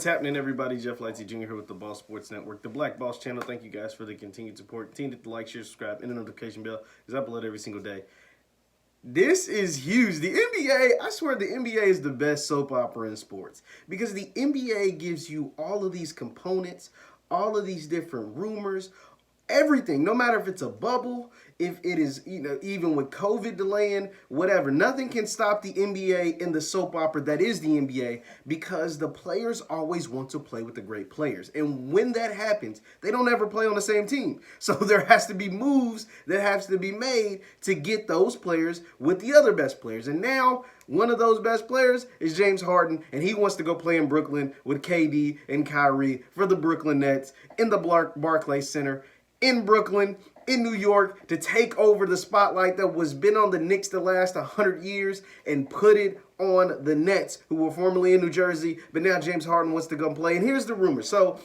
What's happening, everybody? Jeff Lightsy Jr. here with the Boss Sports Network, the Black Boss channel. Thank you guys for the continued support. Continue to like, share, subscribe, and the notification bell is uploaded every single day. This is huge. The NBA, I swear the NBA is the best soap opera in sports because the NBA gives you all of these components, all of these different rumors, everything, no matter if it's a bubble, if it is, even with COVID delaying, whatever, nothing can stop the NBA in the soap opera that is the NBA because the players always want to play with the great players. And when that happens, they don't ever play on the same team. So there has to be moves that has to be made to get those players with the other best players. And now one of those best players is James Harden, and he wants to go play in Brooklyn with KD and Kyrie for the Brooklyn Nets in the Barclays Center in Brooklyn, in New York, to take over the spotlight that was been on the Knicks the last 100 years and put it on the Nets, who were formerly in New Jersey, but now James Harden wants to go play. And here's the rumor. So,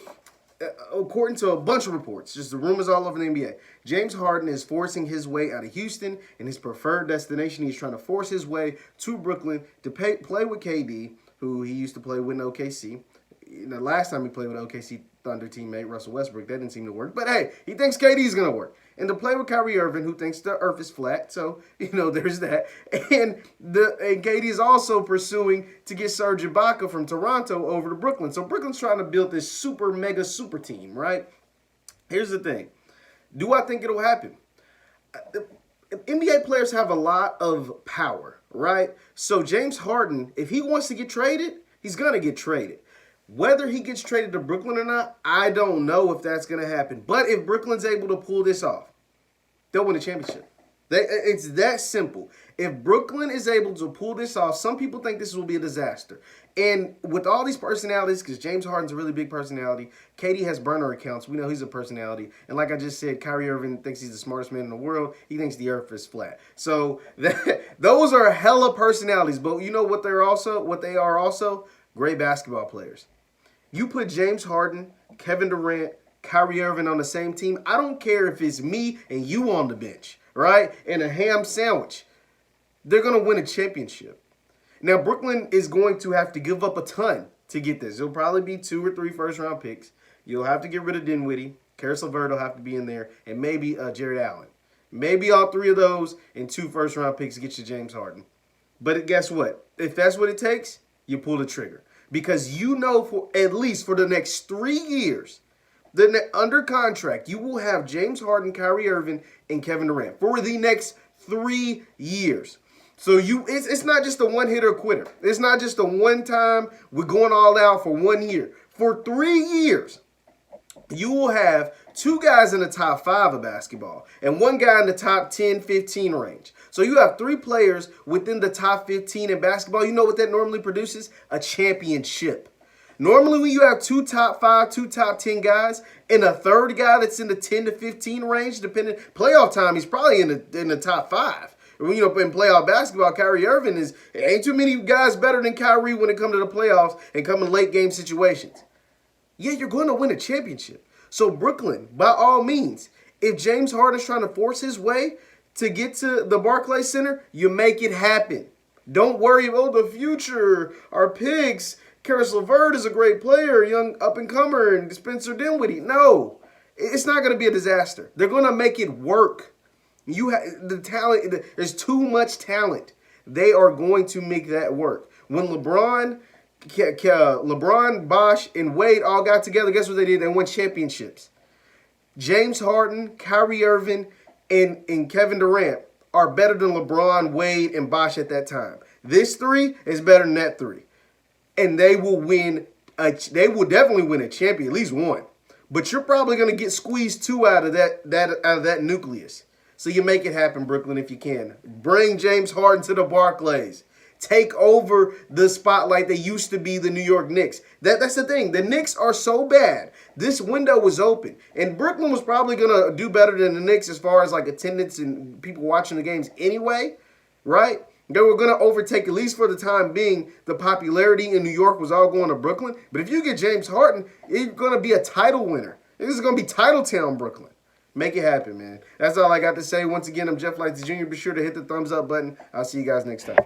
according to a bunch of reports, just the rumors all over the NBA, James Harden is forcing his way out of Houston, and his preferred destination, he's trying to force his way to Brooklyn to play with KD, who he used to play with in OKC. The last time he played with OKC Thunder teammate Russell Westbrook, that didn't seem to work. But hey, he thinks KD's going to work. And to play with Kyrie Irving, who thinks the earth is flat. So, there's that. And KD is also pursuing to get Serge Ibaka from Toronto over to Brooklyn. So Brooklyn's trying to build this super team, right? Here's the thing. Do I think it'll happen? NBA players have a lot of power, right? So James Harden, if he wants to get traded, he's going to get traded. Whether he gets traded to Brooklyn or not, I don't know if that's going to happen. But if Brooklyn's able to pull this off, they'll win a championship. It's that simple. If Brooklyn is able to pull this off, some people think this will be a disaster. And with all these personalities, because James Harden's a really big personality, KD has burner accounts. We know he's a personality. And like I just said, Kyrie Irving thinks he's the smartest man in the world. He thinks the earth is flat. So those are hella personalities. But you know what they are also? Great basketball players. You put James Harden, Kevin Durant, Kyrie Irving on the same team, I don't care if it's me and you on the bench, right? And a ham sandwich. They're going to win a championship. Now, Brooklyn is going to have to give up a ton to get this. It'll probably be 2 or 3 first-round picks. You'll have to get rid of Dinwiddie. Karis LeVert will have to be in there. And maybe Jared Allen. Maybe all 3 of those and 2 first-round picks to get you James Harden. But guess what? If that's what it takes, you pull the trigger. Because for at least for the next 3 years, under contract, you will have James Harden, Kyrie Irving, and Kevin Durant for the next 3 years. So it's not just a one-hitter quitter. It's not just a one-time, we're going all out for 1 year. For 3 years, you will have 2 guys in the top 5 of basketball and 1 guy in the top 10, 15 range. So you have 3 players within the top 15 in basketball. You know what that normally produces? A championship. Normally when you have 2 top 5, 2 top 10 guys, and a 3rd guy that's in the 10 to 15 range, depending playoff time, he's probably in the top 5. In playoff basketball, Kyrie Irving ain't too many guys better than Kyrie when it comes to the playoffs and come in late game situations. Yeah, you're going to win a championship. So Brooklyn, by all means, if James Harden's trying to force his way to get to the Barclays Center, you make it happen. Don't worry about the future, our picks. Karis LeVert is a great player, young up-and-comer, and Spencer Dinwiddie. No, it's not going to be a disaster. They're going to make it work. You have the talent. There's too much talent. They are going to make that work. When LeBron, Bosh, and Wade all got together, guess what they did? They won championships. James Harden, Kyrie Irving, and Kevin Durant are better than LeBron, Wade, and Bosh at that time. This 3 is better than that 3. And they will definitely win a champion, at least 1. But you're probably going to get squeezed 2 out of that nucleus. So you make it happen, Brooklyn, if you can. Bring James Harden to the Barclays. Take over the spotlight that used to be the New York Knicks. That's the thing. The Knicks are so bad. This window was open. And Brooklyn was probably going to do better than the Knicks as far as like attendance and people watching the games anyway, right? They were going to overtake, at least for the time being, the popularity in New York was all going to Brooklyn. But if you get James Harden, it's going to be a title winner. This is going to be Title Town Brooklyn. Make it happen, man. That's all I got to say. Once again, I'm Jeff Lightsy Jr. Be sure to hit the thumbs up button. I'll see you guys next time.